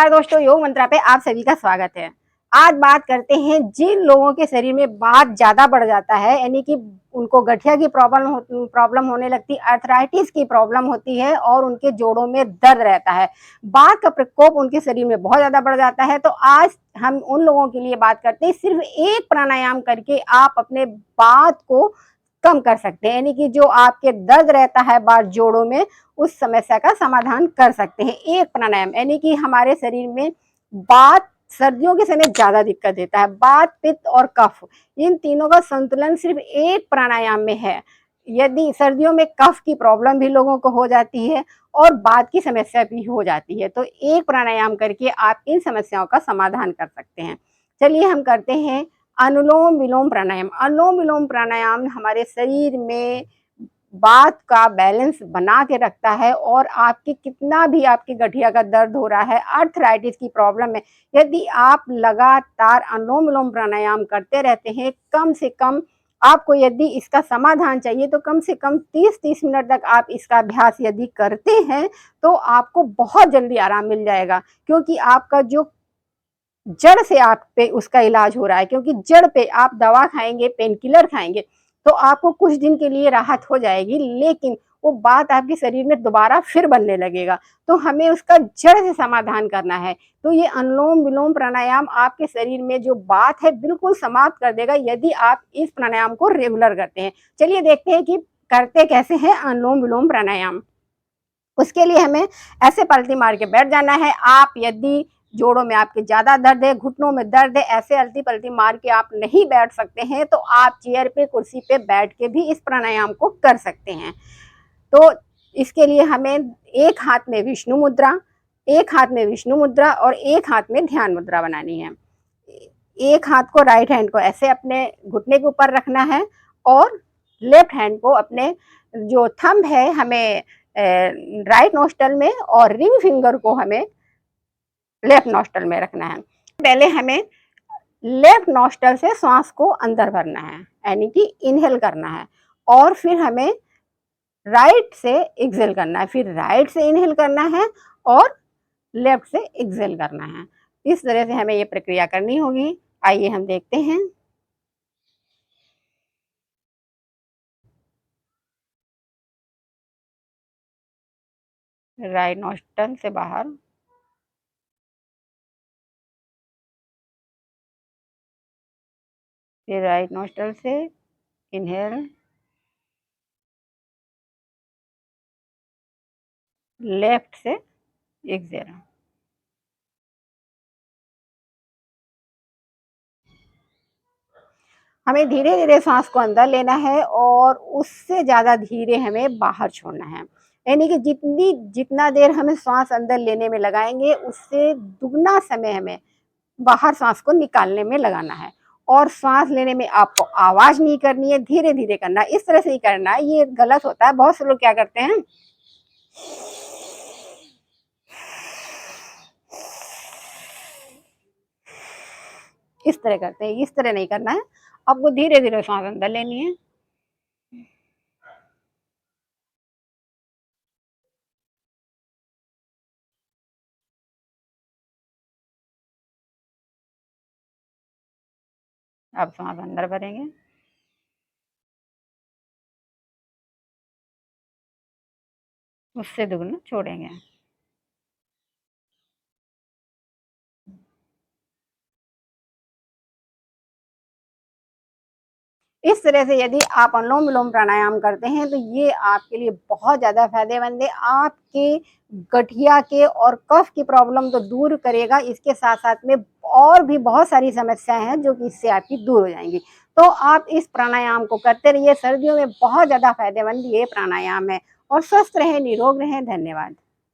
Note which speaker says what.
Speaker 1: नमस्कार दोस्तों, योग मंत्रा पे आप सभी का स्वागत है। आज बात करते हैं जिन लोगों के शरीर में बात ज्यादा बढ़ जाता है, यानी कि उनको गठिया की प्रॉब्लम होने लगती, अर्थराइटिस की प्रॉब्लम होती है और उनके जोड़ों में दर्द रहता है, बात का प्रकोप उनके शरीर में बहुत ज्यादा बढ़ जाता है। तो आज हम उन लोगों के लिए बात करते हैं, सिर्फ एक प्राणायाम करके आप अपने बात को कम कर सकते हैं, यानी कि जो आपके दर्द रहता है बात जोड़ों में, उस समस्या का समाधान कर सकते हैं। एक प्राणायाम, यानी कि हमारे शरीर में बात सर्दियों के समय ज्यादा दिक्कत देता है, बात, पित्त और कफ, इन तीनों का संतुलन सिर्फ एक प्राणायाम में है। यदि सर्दियों में कफ की प्रॉब्लम भी लोगों को हो जाती है और बात की समस्या भी हो जाती है, तो एक प्राणायाम करके आप इन समस्याओं का समाधान कर सकते हैं। चलिए हम करते हैं अनुलोम विलोम प्राणायाम। अनुलोम विलोम प्राणायाम हमारे शरीर में बात का बैलेंस बना के रखता है और आपकी कितना भी आपकी गठिया का दर्द हो रहा है, अर्थराइटिस की प्रॉब्लम है, यदि आप लगातार अनुलोम विलोम प्राणायाम करते रहते हैं, कम से कम आपको यदि इसका समाधान चाहिए तो कम से कम 30-30 मिनट तक आप इसका अभ्यास यदि करते हैं तो आपको बहुत जल्दी आराम मिल जाएगा। क्योंकि आपका जो जड़ से आप पे उसका इलाज हो रहा है, क्योंकि जड़ पे आप दवा खाएंगे, पेन किलर खाएंगे तो आपको कुछ दिन के लिए राहत हो जाएगी, लेकिन वो बात आपके शरीर में दोबारा फिर बनने लगेगा। तो हमें उसका जड़ से समाधान करना है। तो ये अनुलोम विलोम प्राणायाम आपके शरीर में जो बात है बिल्कुल समाप्त कर देगा, यदि आप इस प्राणायाम को रेगुलर करते हैं। चलिए देखते हैं कि करते कैसे हैं अनुलोम विलोम प्राणायाम। उसके लिए हमें ऐसे पलटी मार के बैठ जाना है। आप यदि जोड़ों में आपके ज्यादा दर्द है, घुटनों में दर्द है, ऐसे अलती पलटी मार के आप नहीं बैठ सकते हैं तो आप चेयर पे, कुर्सी पे बैठ के भी इस प्राणायाम को कर सकते हैं। तो इसके लिए हमें एक हाथ में विष्णु मुद्रा, एक हाथ में विष्णु मुद्रा और एक हाथ में ध्यान मुद्रा बनानी है। एक हाथ को, राइट हैंड को ऐसे अपने घुटने के ऊपर रखना है और लेफ्ट हैंड को अपने जो थंब है हमें राइट नोस्टल में और रिंग फिंगर को हमें लेफ्ट नोस्टल में रखना है। पहले हमें लेफ्ट नोस्टल से सांस को अंदर भरना है, यानी कि इनहेल करना है, और फिर हमें राइट से एक्सेल करना है, फिर राइट से इनहेल करना है और लेफ्ट से एक्सेल करना है। इस तरह से हमें ये प्रक्रिया करनी होगी। आइए हम देखते हैं। राइट नोस्टल से बाहर, फिर राइट नोस्टल से इनहेल, लेफ्ट से एक्सेल। हमें धीरे धीरे सांस को अंदर लेना है और उससे ज्यादा धीरे हमें बाहर छोड़ना है, यानी कि जितना देर हमें सांस अंदर लेने में लगाएंगे उससे दुगना समय हमें बाहर सांस को निकालने में लगाना है। और सांस लेने में आपको आवाज नहीं करनी है, धीरे धीरे करना है, इस तरह से ही करना है। ये गलत होता है, बहुत से लोग क्या करते हैं, इस तरह करते हैं, इस तरह नहीं करना है। आपको धीरे धीरे सांस अंदर लेनी है। अब सांस अंदर भरेंगे, उससे दुगना छोड़ेंगे। इस तरह से यदि आप अनुलोम विलोम प्राणायाम करते हैं तो ये आपके लिए बहुत ज़्यादा फायदेमंद है। आपके गठिया के और कफ की प्रॉब्लम तो दूर करेगा, इसके साथ साथ में और भी बहुत सारी समस्याएं हैं जो कि इससे आपकी दूर हो जाएंगी। तो आप इस प्राणायाम को करते रहिए, सर्दियों में बहुत ज़्यादा फायदेमंद ये प्राणायाम है। और स्वस्थ रहें, निरोग रहें। धन्यवाद।